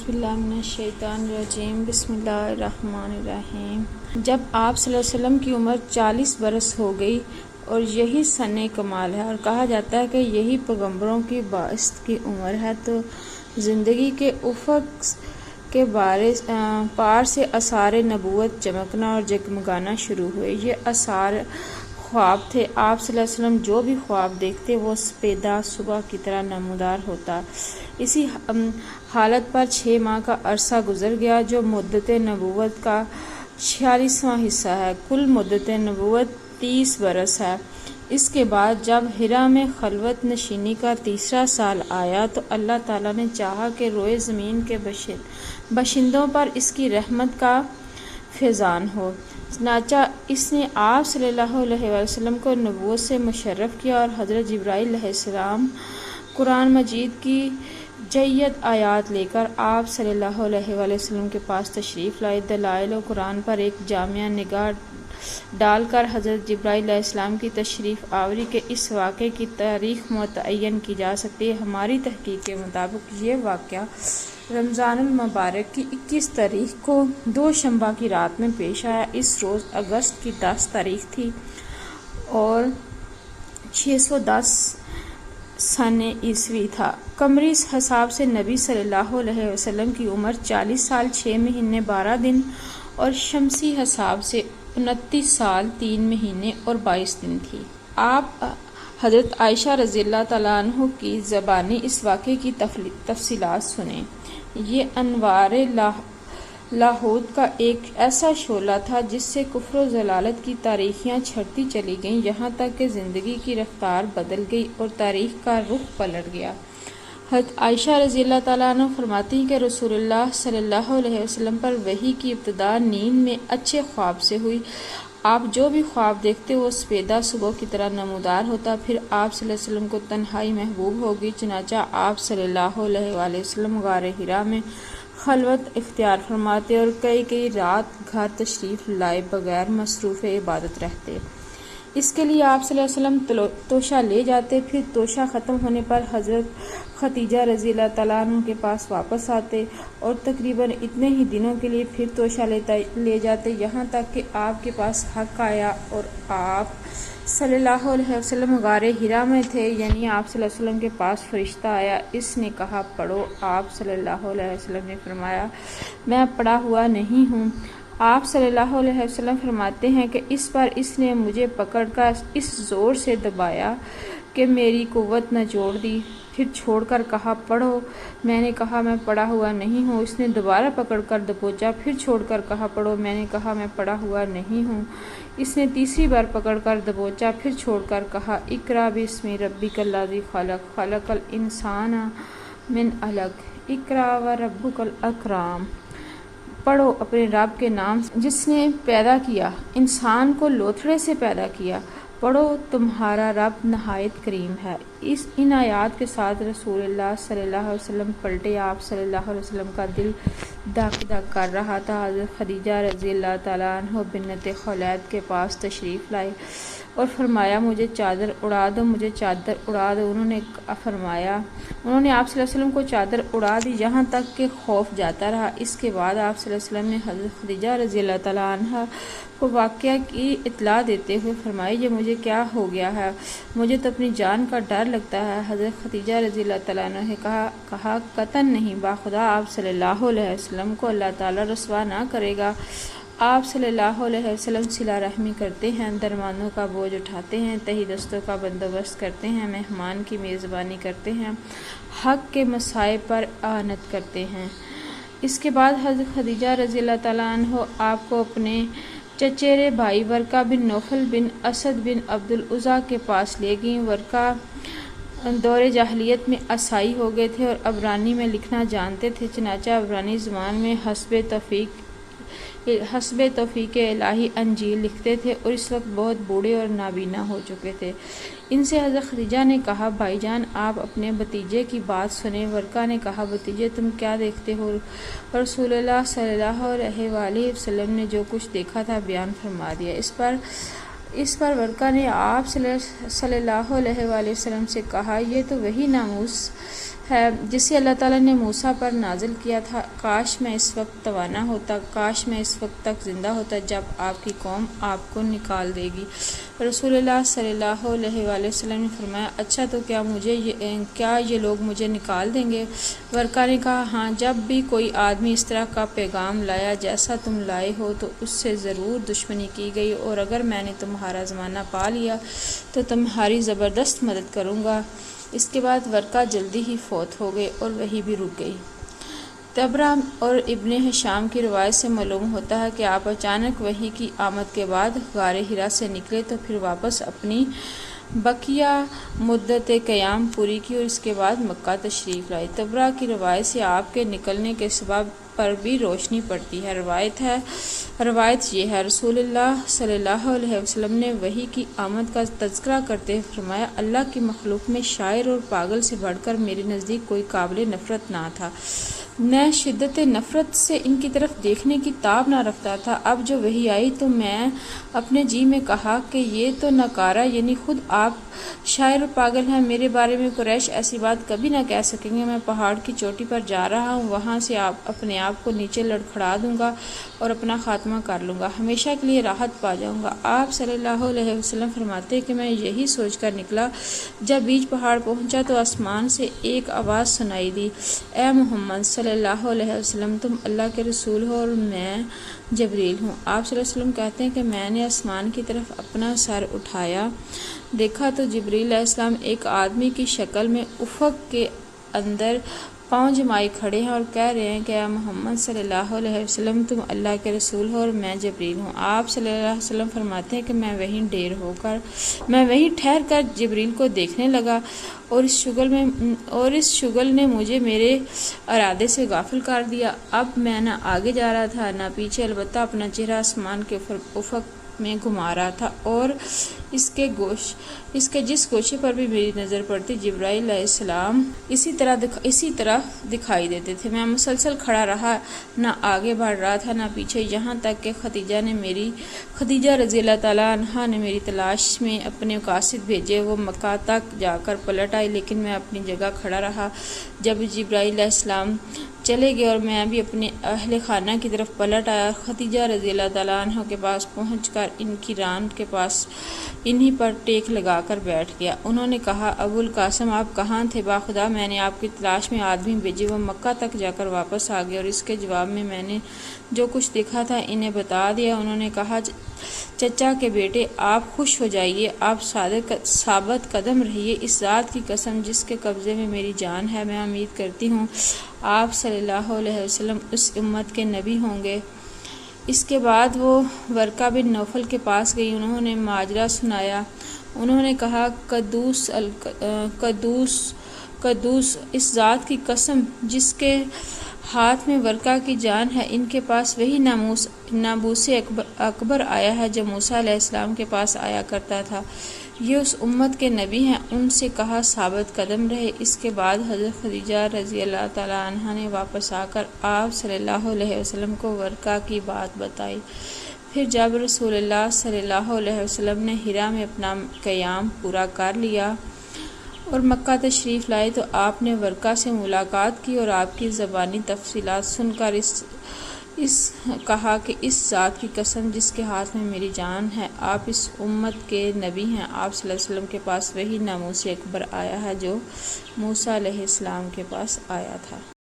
باللہ من الشیطان الرجیم بسم اللہ الرحمن الرحیم۔ جب آپ صلی اللہ علیہ وسلم کی عمر 40 برس ہو گئی اور یہی سن کمال ہے اور کہا جاتا ہے کہ یہی پیغمبروں کی بعثت کی عمر ہے، تو زندگی کے افق کے پار سے آثار نبوت چمکنا اور جگمگانا شروع ہوئے۔ یہ آثار خواب تھے۔ آپ صلی اللہ علیہ وسلم جو بھی خواب دیکھتے وہ سپیدہ صبح کی طرح نمودار ہوتا۔ اسی حالت پر 6 ماہ کا عرصہ گزر گیا، جو مدت نبوت کا 46واں حصہ ہے۔ کل مدت نبوت 30 برس ہے۔ اس کے بعد جب حرا میں خلوت نشینی کا 3 سال آیا تو اللہ تعالیٰ نے چاہا کہ روئے زمین کے باشندوں پر اس کی رحمت کا فیضان ہو، چنانچہ اس نے آپ صلی اللہ علیہ وسلم کو نبوت سے مشرف کیا اور حضرت جبرائیل علیہ السلام قرآن مجید کی جید آیات لے کر آپ صلی اللہ علیہ وسلم کے پاس تشریف لائے۔ دلائل و قرآن پر ایک جامع نگاہ ڈال کر حضرت جبرائیل علیہ السلام کی تشریف آوری کے اس واقعے کی تاریخ متعین کی جا سکتی ہے۔ ہماری تحقیق کے مطابق یہ واقعہ رمضان المبارک کی 21 تاریخ کو دوشنبہ کی رات میں پیش آیا۔ اس روز اگست کی 10 تاریخ تھی اور 610 سن عیسوی تھا۔ قمری حساب سے نبی صلی اللہ علیہ وسلم کی عمر 40 سال 6 مہینے 12 دن اور شمسی حساب سے 29 سال 3 مہینے اور 22 دن تھی۔ آپ حضرت عائشہ رضی اللہ تعالیٰ عنہ کی زبانی اس واقعے کی تفصیلات سنیں۔ یہ انوار لاہوت کا ایک ایسا شعلہ تھا جس سے کفر و ضلالت کی تاریخیاں چھڑتی چلی گئیں، یہاں تک کہ زندگی کی رفتار بدل گئی اور تاریخ کا رخ پلٹ گیا۔ حضرت عائشہ رضی اللہ تعالیٰ عنہ فرماتی ہیں کہ رسول اللہ صلی اللہ علیہ وسلم پر وحی کی ابتدا نیند میں اچھے خواب سے ہوئی۔ آپ جو بھی خواب دیکھتے وہ سپیدہ صبح کی طرح نمودار ہوتا۔ پھر آپ صلی اللہ علیہ وسلم کو تنہائی محبوب ہوگی، چنانچہ آپ صلی اللہ علیہ وآلہ وسلم غار حرا میں خلوت اختیار فرماتے اور کئی رات گھر تشریف لائے بغیر مصروف عبادت رہتے۔ اس کے لیے آپ صلی اللہ علیہ وسلم توشہ لے جاتے، پھر توشہ ختم ہونے پر حضرت خدیجہ رضی اللہ تعالیٰ عنہ کے پاس واپس آتے اور تقریباً اتنے ہی دنوں کے لیے پھر توشہ لے جاتے، یہاں تک کہ آپ کے پاس حق آیا اور آپ صلی اللہ علیہ وسلم غار حرا میں تھے، یعنی آپ صلی اللہ علیہ وسلم کے پاس فرشتہ آیا۔ اس نے کہا پڑھو۔ آپ صلی اللہ علیہ وسلم نے فرمایا میں پڑھا ہوا نہیں ہوں۔ آپ صلی اللہ علیہ وسلم فرماتے ہیں کہ اس پر اس نے مجھے پکڑ کر اس زور سے دبایا کہ میری قوت نہ جوڑ دی، پھر چھوڑ کر کہا پڑھو۔ میں نے کہا میں پڑھا ہوا نہیں ہوں۔ اس نے دوبارہ پکڑ کر دبوچا، پھر چھوڑ کر کہا پڑھو۔ میں نے کہا میں پڑھا ہوا نہیں ہوں۔ اس نے تیسری بار پکڑ کر دبوچا، پھر چھوڑ کر کہا اقرأ باسم ربک الذی خلق، خلق الانسان من علق، اقرأ وربک الاکرم، پڑھو اپنے رب کے نام جس نے پیدا کیا، انسان کو لوتھڑے سے پیدا کیا، پڑھو تمہارا رب نہایت کریم ہے۔ ان آیات کے ساتھ رسول اللہ صلی اللہ علیہ وسلم پلٹے۔ آپ صلی اللہ علیہ وسلم کا دل دھک دھک کر رہا تھا۔ حضرت خدیجہ رضی اللہ تعالیٰ عنہ بنت خولید کے پاس تشریف لائے اور فرمایا مجھے چادر اڑا دو، مجھے چادر اڑا دو۔ انہوں نے آپ صلی اللہ علیہ وسلم کو چادر اڑا دی، یہاں تک کہ خوف جاتا رہا۔ اس کے بعد آپ صلی اللہ علیہ وسلم نے حضرت خدیجہ رضی اللہ تعالیٰ عنہ کو واقعہ کی اطلاع دیتے ہوئے فرمایا یہ مجھے کیا ہو گیا ہے، مجھے تو اپنی جان کا ڈر لگتا ہے۔ حضرت خدیجہ رضی اللہ تعالیٰ عنہ نے کہا قطعاً نہیں، باخدا آپ صلی اللہ علیہ وسلم کو اللہ تعالیٰ رسوا نہ کرے گا۔ آپ صلی اللہ علیہ وسلم صلہ رحمی کرتے ہیں، درمانوں کا بوجھ اٹھاتے ہیں، تہی دستوں کا بندوبست کرتے ہیں، مہمان کی میزبانی کرتے ہیں، حق کے مسائل پر اعانت کرتے ہیں۔ اس کے بعد حضرت خدیجہ رضی اللہ تعالیٰ عنہ آپ کو اپنے چچیرے بھائی ورقہ بن نوفل بن اسد بن عبد العزیٰ کے پاس لے گئیں۔ ورقہ دور جاہلیت میں عیسائی ہو گئے تھے اور عبرانی میں لکھنا جانتے تھے، چنانچہ عبرانی زبان میں حسب توفیق الہی انجیل لکھتے تھے اور اس وقت بہت بوڑھے اور نابینا ہو چکے تھے۔ ان سے حضرت خدیجہ نے کہا بھائی جان آپ اپنے بھتیجے کی بات سنیں۔ ورقہ نے کہا بھتیجے تم کیا دیکھتے ہو؟ رسول اللہ صلی اللہ علیہ وآلہ وسلم نے جو کچھ دیکھا تھا بیان فرما دیا۔ اس پر ورقہ نے آپ صلی اللہ علیہ وآلہ وسلم سے کہا یہ تو وہی ناموس ہے جسے اللہ تعالیٰ نے موسیٰ پر نازل کیا تھا۔ کاش میں اس وقت توانا ہوتا، کاش میں اس وقت تک زندہ ہوتا جب آپ کی قوم آپ کو نکال دے گی۔ رسول اللہ صلی اللہ علیہ وآلہ وسلم نے فرمایا، اچھا تو کیا یہ لوگ مجھے نکال دیں گے؟ ورقہ نے کہا، ہاں، جب بھی کوئی آدمی اس طرح کا پیغام لایا جیسا تم لائے ہو تو اس سے ضرور دشمنی کی گئی، اور اگر میں نے تمہارا زمانہ پا لیا تو تمہاری زبردست مدد کروں گا۔ اس کے بعد ورقہ جلدی ہی فوت ہو گئے اور وحی بھی رک گئی۔ طبرہ اور ابن ہشام کی روایت سے معلوم ہوتا ہے کہ آپ اچانک وحی کی آمد کے بعد غار حرا سے نکلے تو پھر واپس اپنی بقیہ مدت قیام پوری کی اور اس کے بعد مکہ تشریف لائے۔ طبرہ کی روایت سے آپ کے نکلنے کے سبب پر بھی روشنی پڑتی ہے۔ روایت یہ ہے، رسول اللہ صلی اللہ علیہ وسلم نے وحی کی آمد کا تذکرہ کرتے ہوئے فرمایا، اللہ کی مخلوق میں شاعر اور پاگل سے بڑھ کر میرے نزدیک کوئی قابل نفرت نہ تھا۔ میں شدت نفرت سے ان کی طرف دیکھنے کی تاب نہ رکھتا تھا۔ اب جو وحی آئی تو میں اپنے جی میں کہا کہ یہ تو نکارہ، یعنی خود آپ شاعر اور پاگل ہیں۔ میرے بارے میں قریش ایسی بات کبھی نہ کہہ سکیں گے۔ میں پہاڑ کی چوٹی پر جا رہا ہوں، وہاں سے اپنے آپ کو نیچے لڑکھڑا دوں گا اور اپنا خاتمہ کر لوں گا، ہمیشہ کے لیے راحت پا جاؤں گا۔ آپ صلی اللہ علیہ وسلم فرماتے ہیں کہ میں یہی سوچ کر نکلا، جب بیچ پہاڑ پہنچا تو آسمان سے ایک آواز سنائی دی، اے محمد صلی اللہ علیہ وسلم، تم اللہ کے رسول ہو اور میں جبریل ہوں۔ آپ صلی اللہ علیہ وسلم کہتے ہیں کہ میں نے آسمان کی طرف اپنا سر اٹھایا، دیکھا تو جبریل علیہ السلام ایک آدمی کی شکل میں افق کے اندر پاؤں جمائے کھڑے ہیں اور کہہ رہے ہیں کہ اے محمد صلی اللہ علیہ وسلم، تم اللہ کے رسول ہو اور میں جبریل ہوں۔ آپ صلی اللہ علیہ وسلم فرماتے ہیں کہ میں وہیں ٹھہر کر جبریل کو دیکھنے لگا اور اس شغل نے مجھے میرے ارادے سے غافل کر دیا۔ اب میں نہ آگے جا رہا تھا نہ پیچھے، البتہ اپنا چہرہ آسمان کے افق میں گھما رہا تھا اور اس کے جس گوشے پر بھی میری نظر پڑتی جبرائیل علیہ السلام اسی طرح دکھائی دیتے تھے۔ میں مسلسل کھڑا رہا، نہ آگے بڑھ رہا تھا نہ پیچھے، یہاں تک کہ خدیجہ رضی اللہ تعالیٰ عنہا نے میری تلاش میں اپنے قاصد بھیجے۔ وہ مکہ تک جا کر پلٹ آئی، لیکن میں اپنی جگہ کھڑا رہا۔ جب جبرائیل علیہ السلام چلے گئے اور میں بھی اپنے اہل خانہ کی طرف پلٹ آیا، خدیجہ رضی اللہ تعالیٰ عنہ کے پاس پہنچ کر ان کی ران کے پاس انہی پر ٹیک لگا کر بیٹھ گیا۔ انہوں نے کہا، ابو القاسم، آپ کہاں تھے؟ باخدا میں نے آپ کی تلاش میں آدمی بھیجے، وہ مکہ تک جا کر واپس آ گئے اور اس کے جواب میں نے جو کچھ دیکھا تھا انہیں بتا دیا۔ انہوں نے کہا، چچا کے بیٹے، آپ خوش ہو جائیے، آپ ثابت قدم رہیے، اس ذات کی قسم جس کے قبضے میں میری جان ہے، میں امید کرتی ہوں آپ صلی اللہ علیہ وسلم اس امت کے نبی ہوں گے۔ اس کے بعد وہ ورقہ بن نوفل کے پاس گئی، انہوں نے ماجرا سنایا۔ انہوں نے کہا، قدوس اس ذات کی قسم جس کے ہاتھ میں ورقہ کی جان ہے، ان کے پاس وہی ناموس اکبر آیا ہے جو موسیٰ علیہ السلام کے پاس آیا کرتا تھا، یہ اس امت کے نبی ہیں، ان سے کہا ثابت قدم رہے۔ اس کے بعد حضرت خدیجہ رضی اللہ تعالیٰ عنہا نے واپس آ کر آپ صلی اللہ علیہ وسلم کو ورقہ کی بات بتائی۔ پھر جب رسول اللہ صلی اللہ علیہ وسلم نے حرا میں اپنا قیام پورا کر لیا اور مکہ تشریف لائے تو آپ نے ورقہ سے ملاقات کی اور آپ کی زبانی تفصیلات سن کر کہا کہ اس ذات کی قسم جس کے ہاتھ میں میری جان ہے، آپ اس امت کے نبی ہیں۔ آپ صلی اللہ علیہ وسلم کے پاس وہی ناموس اکبر آیا ہے جو موسیٰ علیہ السلام کے پاس آیا تھا۔